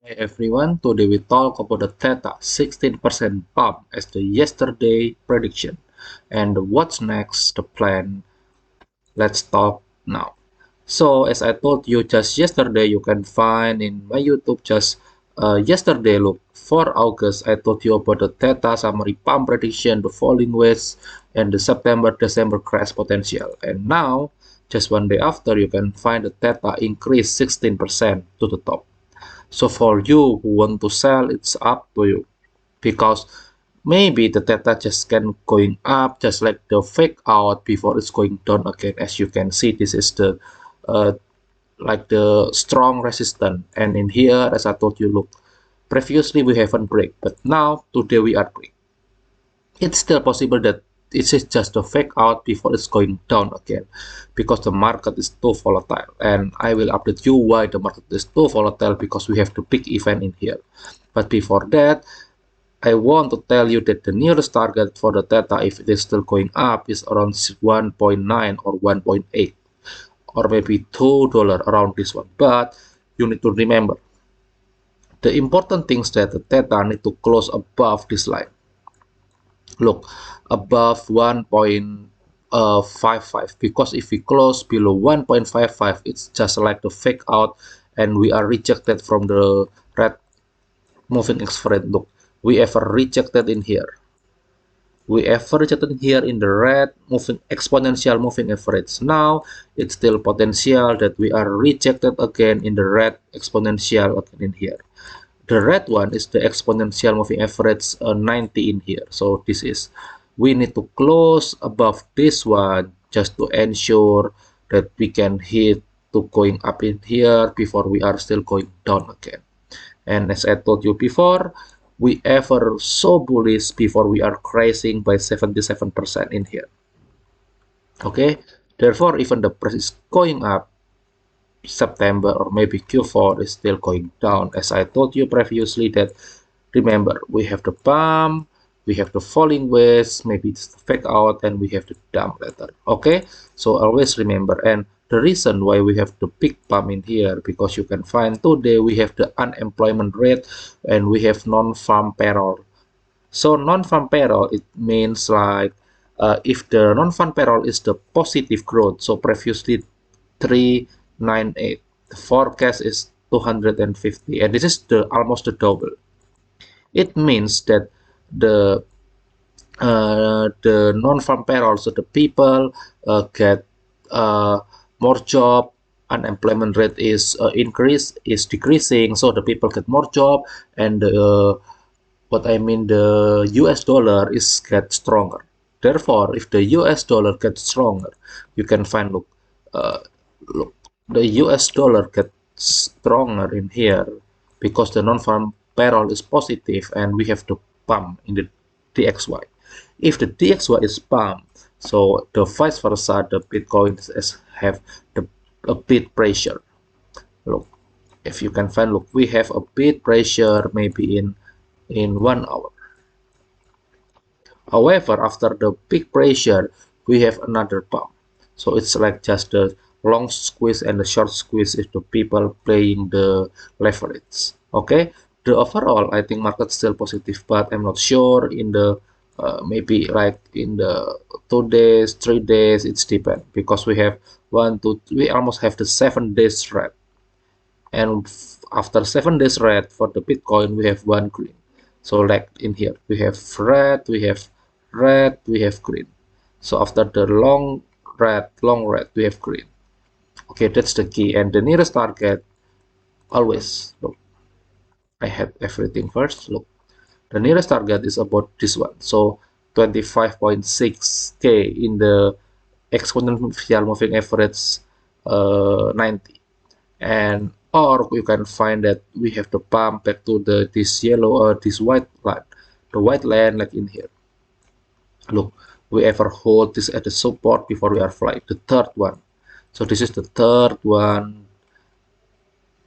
Hey everyone, today we talk about the Theta 16% pump as the yesterday prediction. And what's next, the plan. Let's talk now. So as I told you just yesterday, you can find in my YouTube just yesterday, look, for August, I told you about the Theta summary pump prediction, the falling wedge, and the September-December crash potential. And now, just one day after, you can find the Theta increase 16% to the top. So for you who want to sell, it's up to you because maybe the Theta just can going up just like the fake out before it's going down again. As you can see, this is the uh, like the strong resistance, and in here, as I told you, look, previously we haven't break, but now today we are break. It's still possible that it is just a fake out before it's going down again because the market is too volatile, and I will update you why the market is too volatile because we have the big event in here. But before that, I want to tell you that the nearest target for the Theta, if it is still going up, is around 1.9 or 1.8 or maybe $2 around this one. But you need to remember the important things that the Theta need to close above this line. Look, above 1.55, because if we close below 1.55, it's just like the fake out, and we are rejected from the red moving average. Look, we ever rejected in here. We ever rejected here in the red moving exponential moving average. Now it's still potential that we are rejected again in the red exponential again in here. The red one is the exponential moving average 90 in here. So this is, we need to close above this one just to ensure that we can hit to going up in here before we are still going down again. And as I told you before, we ever so bullish before we are crashing by 77% in here. Okay, therefore even the price is going up, September or maybe Q4 is still going down. As I told you previously that, remember, we have the pump, we have the falling wedge, maybe it's the fake out, and we have the dump later. Okay, so always remember. And the reason why we have the big pump in here, because you can find today we have the unemployment rate and we have non-farm payroll. So non-farm payroll, it means like if the non-farm payroll is the positive growth, so previously 398, the forecast is 250, and this is the almost the double. It means that the non-farm payroll, so the people get more job, unemployment rate is decreasing, so the people get more job, and what I mean, the US dollar is get stronger. Therefore, if the US dollar gets stronger, you can find, look, uh, look, the US dollar gets stronger in here because the non-farm payroll is positive and we have to pump in the DXY. If the DXY is pumped, so the vice versa, the Bitcoin have a bit pressure. Look, if you can find, look, we have a bit pressure maybe in 1 hour. However, after the big pressure, we have another pump. So it's like just the long squeeze and the short squeeze is the people playing the leverage. Okay, the overall I think market still positive, but I'm not sure in the maybe like in the 2 days, 3 days, it's depend because we have we almost have the 7 days red, and after 7 days red for the Bitcoin we have one green. So like in here we have red, we have red, we have green. So after the long red, we have green. Okay, that's the key. And the nearest target, always, look, I have everything first. Look, the nearest target is about this one. So 25.6k in the exponential moving average 90. And or you can find that we have to pump back to the this yellow or this white line, the white line like in here. Look, we ever hold this at the support before we are flying, the third one. So this is the third one.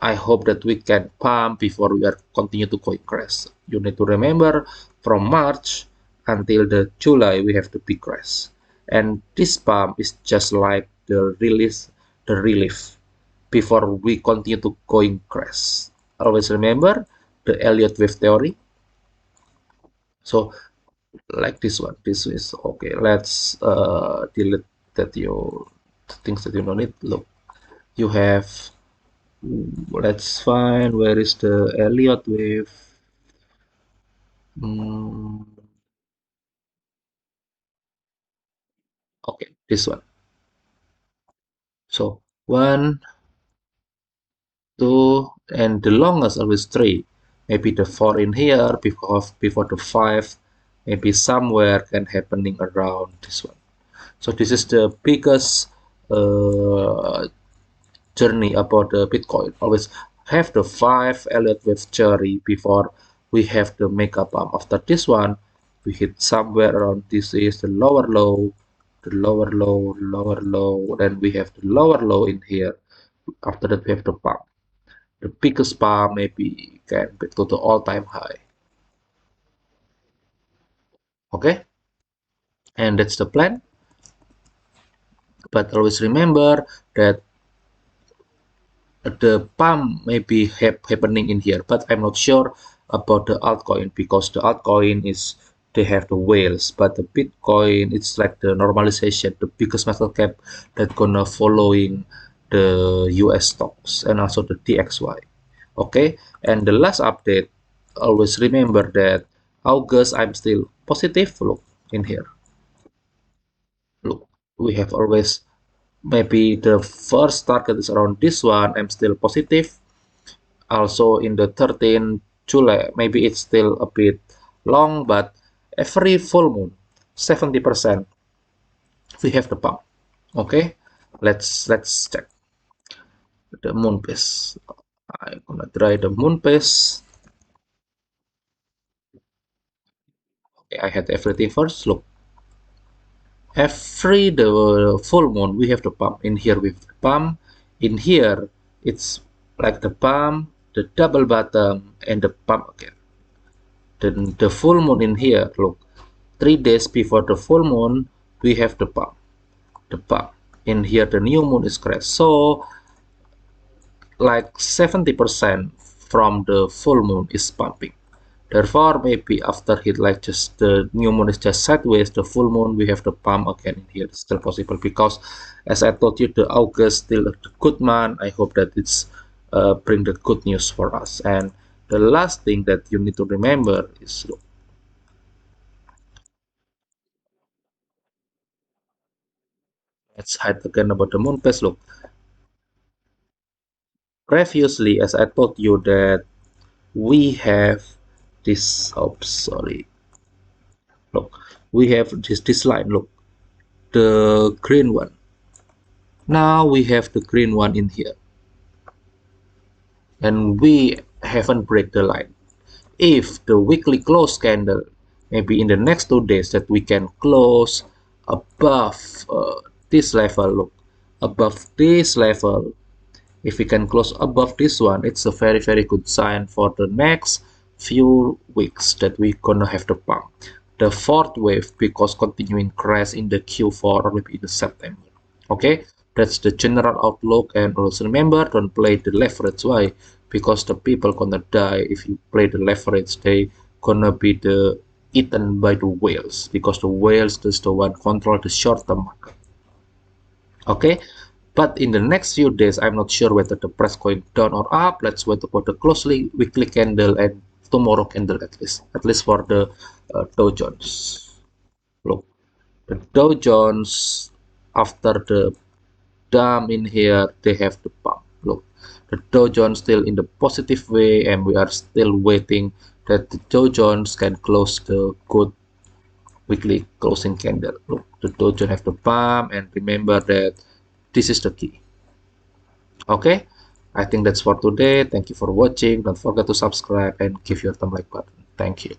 I hope that we can pump before we are continue to go crash. You need to remember from March until the July we have the big crash, and this pump is just like the release, the relief before we continue to going crash. always remember the Elliott wave theory. So like this one, this is okay. Let's delete that you things that you don't need. Look, you have, let's find where is the Elliott wave. Hmm, okay, this one. So one, two, and the longest always three. Maybe the four in here before the five, maybe somewhere can happening around this one. So this is the biggest journey about the Bitcoin. Always have the five Elliott wave theory before we have the mega pump. After this one, we hit somewhere around this is the lower low, the lower low, lower low. Then we have the lower low in here. After that, we have the pump. The biggest pump maybe can go to all-time high. Okay, and that's the plan. But always remember that the pump may be happening in here, but I'm not sure about the altcoin because the altcoin is they have the whales, but the Bitcoin it's like the normalization, the biggest market cap that gonna following the US stocks and also the DXY. Okay, and the last update, always remember that August I'm still positive. Look in here. Look, we have always maybe the first target is around this one. I'm still positive. Also in the 13th July, maybe it's still a bit long, but every full moon, 70% we have the pump. Okay, let's check the moon base. I'm gonna try the moon base. Okay, I had everything first. Look, every the full moon we have the pump. In here with the pump. In here it's like the pump, the double bottom, and the pump again. Then the full moon in here, look, 3 days before the full moon, we have the pump. The pump. In here, the new moon is crash. So, like 70% from the full moon is pumping. Therefore, maybe after hit like just the new moon is just sideways, the full moon we have the pump again in here. It's still possible because, as I told you, the August still a good month. I hope that it's bring the good news for us. And the last thing that you need to remember is look, let's hide again about the moon phase. Look, previously, as I told you that we have this. Oh, sorry. Look, we have this line. Look, the green one. Now we have the green one in here, and we haven't break the line. If the weekly close candle, maybe in the next 2 days that we can close above this level. Look, above this level. If we can close above this one, it's a very good sign for the next few weeks that we're gonna have the pump. The fourth wave because continuing crash in the Q4 or maybe in the September. Okay, that's the general outlook, and also remember don't play the leverage. Why? Because the people gonna die if you play the leverage. They gonna be the eaten by the whales because the whales is the one control the short-term market. Okay, but in the next few days I'm not sure whether the price going down or up. Let's wait about the closely weekly candle and tomorrow candle at least for the Dow Jones. Look, the Dow Jones after the dump in here they have the pump. Look, the Dow Jones still in the positive way, and we are still waiting that the Dow Jones can close the good weekly closing candle. Look, the Dow Jones have the pump, and remember that this is the key. Okay, I think that's for today. Thank you for watching. Don't forget to subscribe and give your thumb like button. Thank you.